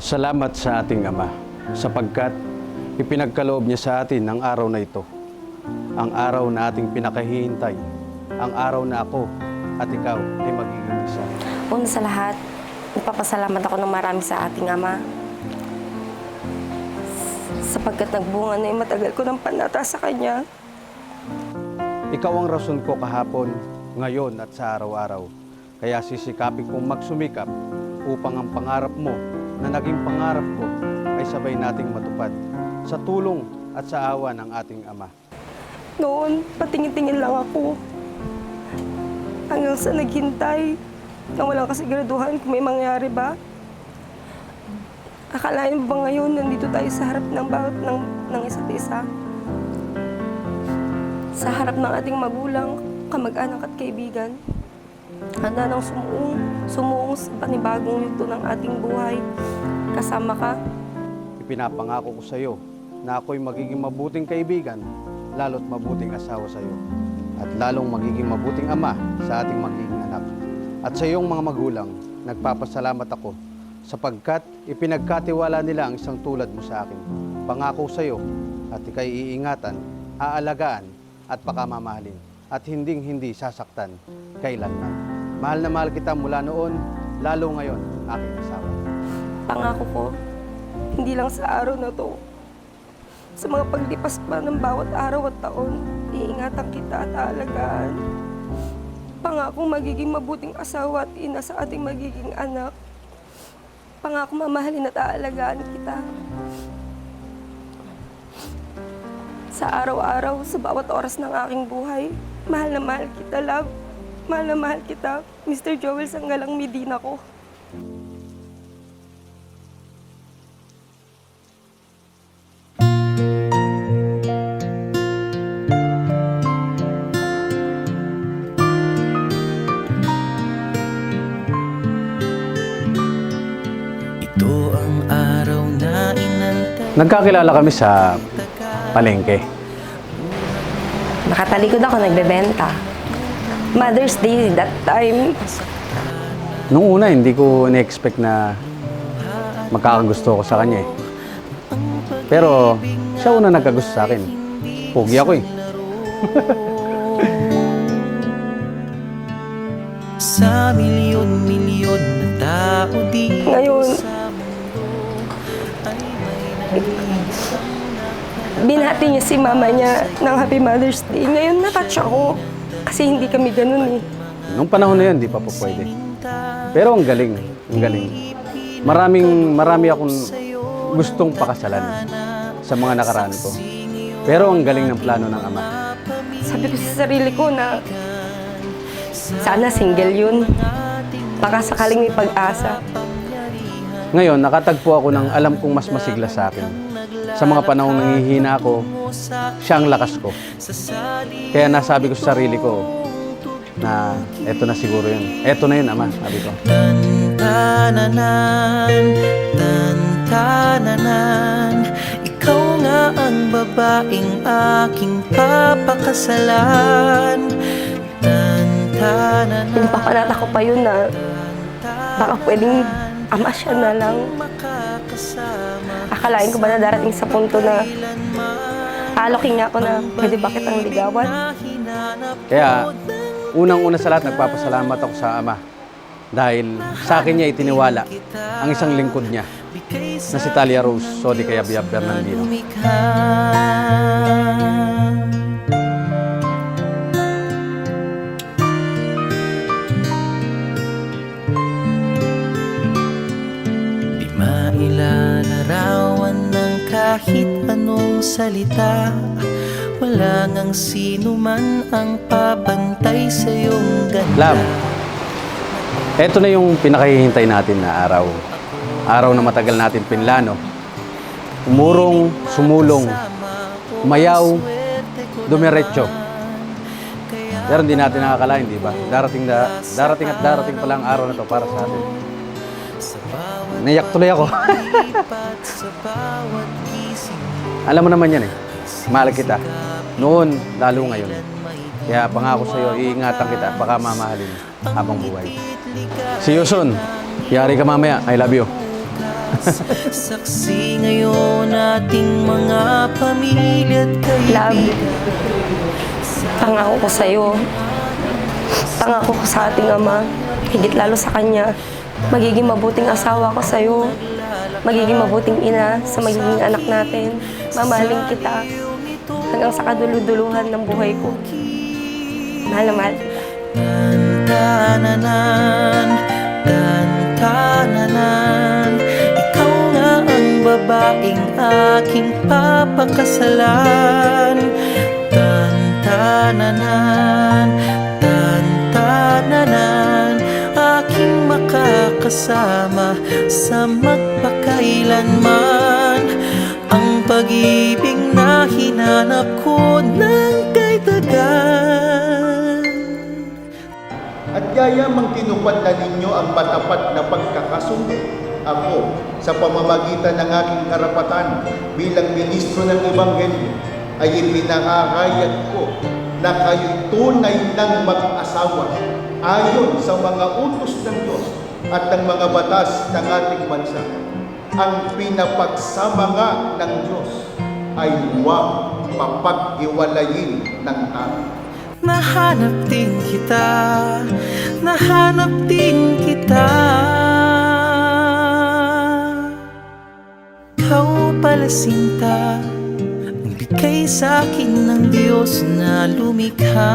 Salamat sa ating Ama, sapagkat ipinagkaloob niya sa atin ang araw na ito. Ang araw na ating pinakahihintay, ang araw na ako at ikaw ay magiging isa. Una sa lahat, nagpapasalamat ako ng marami sa ating Ama. Sapagkat nagbunga na yung matagal ko ng panata sa Kanya. Ikaw ang rason ko kahapon, ngayon at sa araw-araw. Kaya sisikapin kong magsumikap upang ang pangarap mo na naging pangarap ko ay sabay nating matupad sa tulong at sa awa ng ating Ama. Noon, patingin-tingin lang ako. Hanggang sa naghintay na walang kasiguraduhan kung may mangyari ba. Akalain mo ba ngayon nandito tayo sa harap ng bawat ng isa't isa? Sa harap ng ating magulang, kamag-anak at kaibigan. Handa nang sumuong sa panibagong yugto ng ating buhay. Kasama ka. Ipinapangako ko sa iyo na ako'y magiging mabuting kaibigan, lalo't mabuting asawa sa iyo, at lalong magiging mabuting ama sa ating magiging anak. At sa iyong mga magulang, nagpapasalamat ako sapagkat ipinagkatiwala nila ang isang tulad mo sa akin. Pangako sa iyo at ika'y iingatan, aalagaan at pakamamahalin at hinding-hindi sasaktan kailanman. Mahal na mahal kita mula noon, lalo ngayon, aking asawa. Pangako ko, hindi lang sa araw na to. Sa mga paglipas pa ng bawat araw at taon, iingatan kita at aalagaan. Pangako magiging mabuting asawa at ina sa ating magiging anak. Pangako mamahalin at aalagaan kita. Sa araw-araw, sa bawat oras ng aking buhay, mahal na mahal kita, love. Mahal na mahal kita, Mr. Joel Sanggalang Medina ko. Ito ang araw na inantay. Nagkakilala kami sa palengke. Nakatalikod ako, nagbebenta. Mother's Day that time. Nung una, hindi ko na-expect na magkakagusto ko sa kanya eh. Pero siya una nagkagusto sa akin. Pogi ako eh. Sa milyon-milyon na tao di Ngayon, binati niya si mama niya ng Happy Mother's Day. Ngayon, natouch ako. Kasi hindi kami ganun eh. Nung panahon na yun, di pa po pwede. Pero ang galing, ang galing. Marami akong gustong pakasalan sa mga nakaraan ko. Pero ang galing ng plano ng Ama. Sabi ko sa sarili ko na sana single yun. Baka sakaling may pag-asa. Ngayon, nakatagpo ako ng alam kong mas masigla sa akin. Sa mga panahong nanghihina ako, siya ang lakas ko. Kaya nasabi ko sa sarili ko na eto na siguro yun. Eto na yun, Ama, sabi ko. Tantananan, tantananan, ikaw nga ang babaeng aking papakasalan. Tantananan, Pinapapanata ko pa yun na baka pwedeng ama siya na lang. Akalain ko ba na darating sa punto na alokin niya ako na pwede ba kitang ligawan? Kaya, unang-una sa lahat, nagpapasalamat ako sa Ama. Dahil sa akin niya itiniwala ang isang lingkod niya na si Talia Rose, so di kaya Bia Bernardino. Di mailalarawan ng kahit anong salita. Wala ngang sino man ang papantay sa iyong ganda. Love, eto na yung pinakahihintay natin na araw. Araw na matagal natin pinlano. Umurong, sumulong, umayaw, dumiretso. Pero hindi natin nakakalain, di ba? Darating at darating pala ang araw na to para sa atin. Naiyak tuloy ako. Alam mo naman yan eh. Mahal kita. Noon, lalo ngayon. Kaya pangako sa iyo, iingatan kita, baka mamahalin habang buhay. See you soon. Yari ka mamaya. I love you. Saksi ngayon ating mga pamilya at Love, kaibigan. pangako ko sa'yo. Pangako ko sa ating Ama, higit lalo sa Kanya. Magiging mabuting asawa ko sa'yo. Magiging mabuting ina sa magiging anak natin. Mamahalin kita hanggang sa kaduluduluhan ng buhay ko. Mahal na mahal kita. Tantananan, tantananan, ikaw nga ang babaeng aking papakasalan. Tantananan, tantananan, aking makakasama sa magpakailanman. Ang pag-ibig na hinanap ko ng kay tagal. At yayamang tinupad na ninyo ang matapat na pagkakasundo. Ako, sa pamamagitan ng aking karapatan bilang ministro ng Ebanghelyo, ay ipinahahayag ko na kayo'y tunay ng mag-asawa ayon sa mga utos ng Diyos at ng mga batas ng ating bansa. Ang pinapagsama nga ng Diyos ay huwag papag-iwalayin ng tao. Nahanap din kita, nahanap din kita. Ikaw pala sinta, ang bigay sa akin ng Diyos na lumikha.